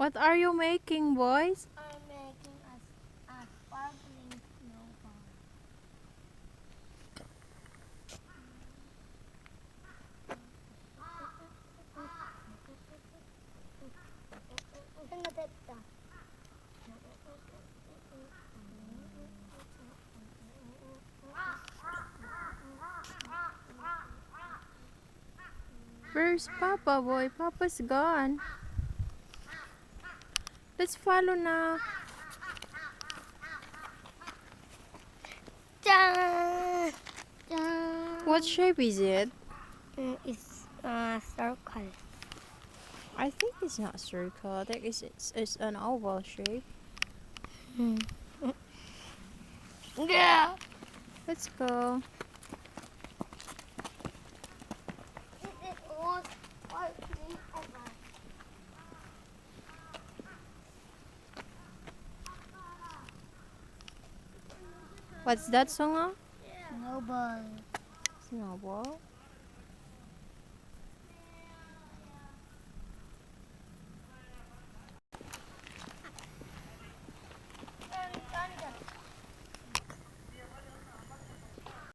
What are you making, boys? I'm making a sparkling snowball. 생각했다. Where's Papa, boy? Papa's gone. Let's follow na. 짠! 짠! What shape is it? It's a circle. I think it's not circle. I think it's an oval shape. Yeah. Let's go. This is all sparkling ever. What's that song? Snowball. Snowball.